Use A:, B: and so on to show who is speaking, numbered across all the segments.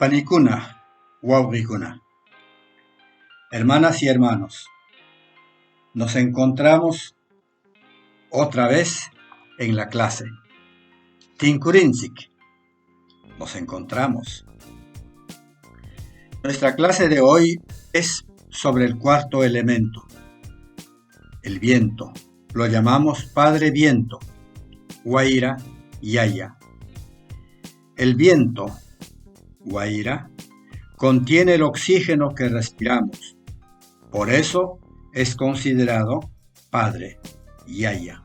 A: Panicuna, wawqikuna, hermanas y hermanos, nos encontramos otra vez en la clase. Tinkurinchik, nos encontramos. Nuestra clase de hoy es sobre el cuarto elemento, el viento. Lo llamamos Padre Viento, Guaira Yaya. El viento, Guaira, contiene el oxígeno que respiramos. Por eso es considerado Padre Yaya.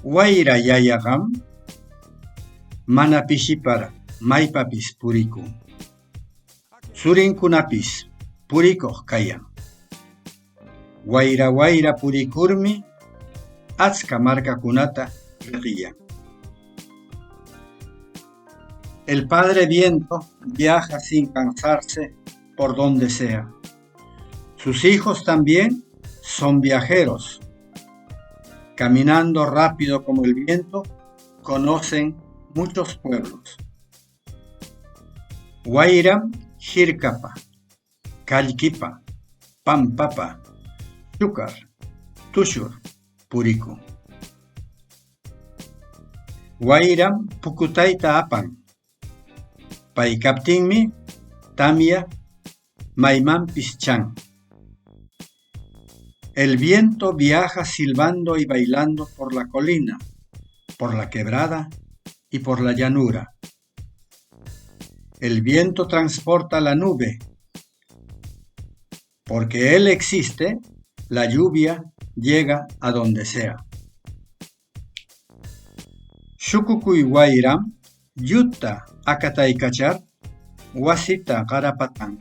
A: Guaira Yayagam mana pishipara maypapis purikun. Surinkunapis purikoq kayan. Guaira guaira purikurmi achka markakunata riqiyan. El Padre Viento viaja sin cansarse por donde sea. Sus hijos también son viajeros. Caminando rápido como el viento, conocen muchos pueblos. Guairam Hirkapa, Kallkipa, Pampapa, Chukar, Tushur, Puriku. Guairam Pukutaita apan. Paikaptinmi tamia maymanpis chan. El viento viaja silbando y bailando por la colina, por la quebrada y por la llanura. El viento transporta la nube. Porque él existe, la lluvia llega a donde sea. Shukukuy Guairam yuta akataykachar wasita qarapatan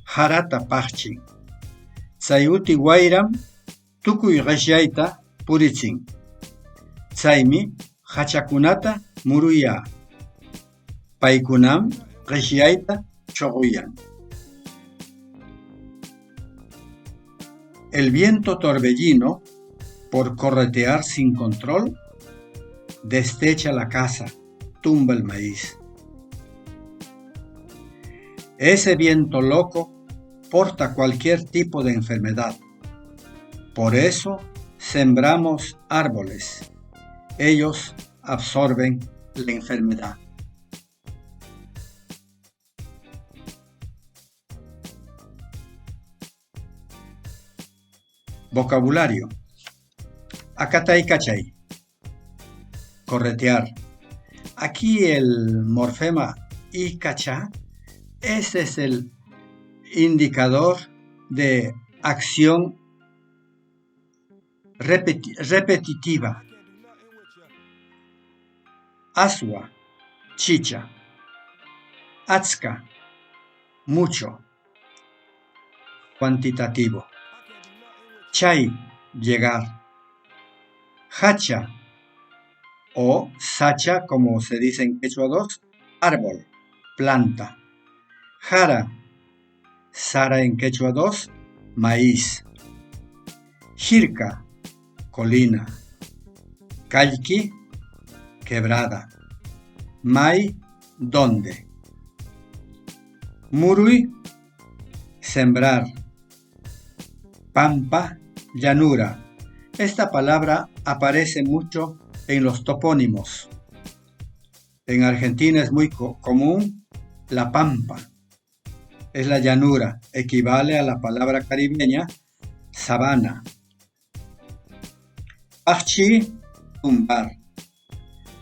A: harata paqchin. Chay uti Guairam tukuy qishyayta purichin. Chaymi hachakunata muruya. Paykunam qishyayta choquyan. El viento torbellino, por corretear sin control, destecha la casa, tumba el maíz. Ese viento loco porta cualquier tipo de enfermedad. Por eso sembramos árboles. Ellos absorben la enfermedad. Vocabulario. Akataykachay. Corretear. Aquí el morfema ikacha, ese es el indicador de acción repetitiva. Aswa, chicha. Atska, mucho. Cuantitativo. Chay, llegar. Hacha o sacha, como se dice en quechua 2, árbol, planta. Jara, sara en quechua 2, maíz. Jirka, colina. Kallki, quebrada. May, donde. Murui, sembrar. Pampa, llanura. Esta palabra aparece mucho en los topónimos. En Argentina es muy común la pampa. Es la llanura, equivale a la palabra caribeña sabana. Achchi, tumbar.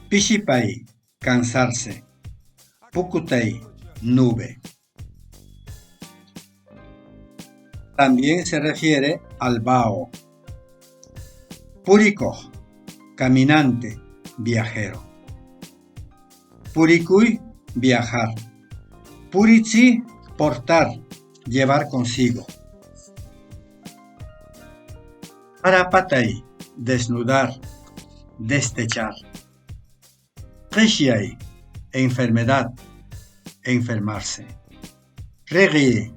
A: Pishipay, cansarse. Pukutay, nube. También se refiere al vaho. Purikoq, caminante, viajero. Purikuy, viajar. Puritzi, portar, llevar consigo. Harapatay, desnudar, destechar. Qishyay, enfermedad, enfermarse. Regui,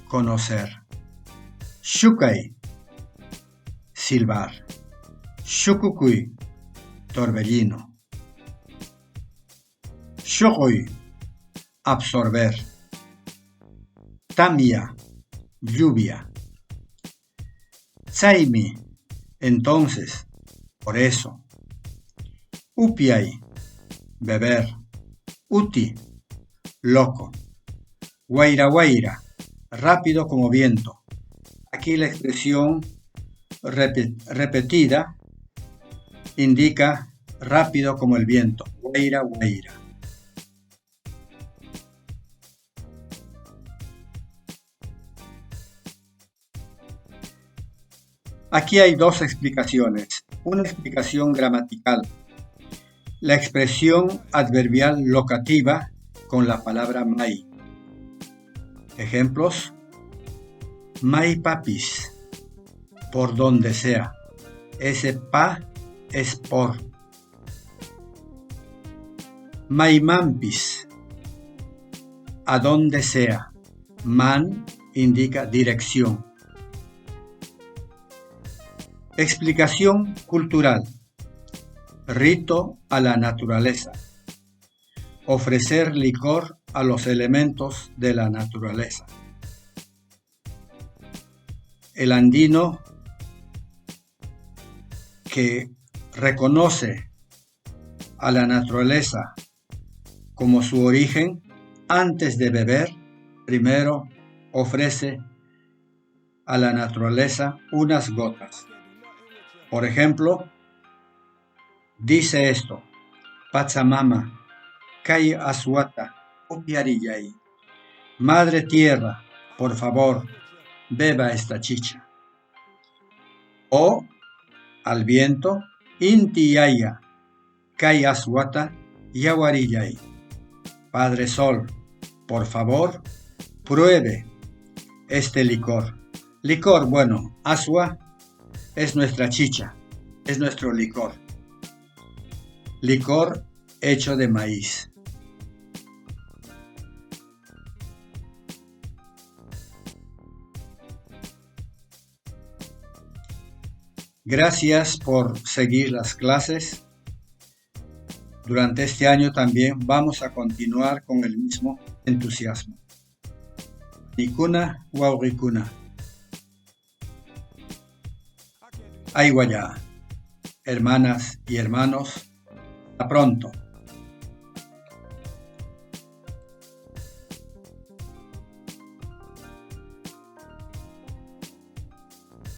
A: conocer. Shukay, silbar. Shukukui, torbellino. Shogoi, absorber. Tamia, lluvia. Tsaimi, entonces, por eso. Upiai, beber. Uti, loco. Guaira guaira, rápido como viento. Aquí la expresión repetida indica rápido como el viento. Guaira guaira. Aquí hay dos explicaciones. Una explicación gramatical. La expresión adverbial locativa con la palabra mai. Ejemplos: mai papis, por donde sea. Ese pa es por. Mai mampis, a donde sea. Man indica dirección. Explicación cultural. Rito a la naturaleza. Ofrecer licor a los elementos de la naturaleza. El andino que reconoce a la naturaleza como su origen, antes de beber, primero ofrece a la naturaleza unas gotas. Por ejemplo, dice esto: Pachamama, Kai Aswata, Upiarillay. Madre Tierra, por favor, beba esta chicha. O al viento, Inti Yaya, Kai Aswata, Yawarillay. Padre Sol, por favor, pruebe este licor. Licor, bueno, Aswa es nuestra chicha, es nuestro licor. Licor hecho de maíz. Gracias por seguir las clases. Durante este año también vamos a continuar con el mismo entusiasmo. Nikuna Waurikuna. Aiguayá. Hermanas y hermanos, hasta pronto.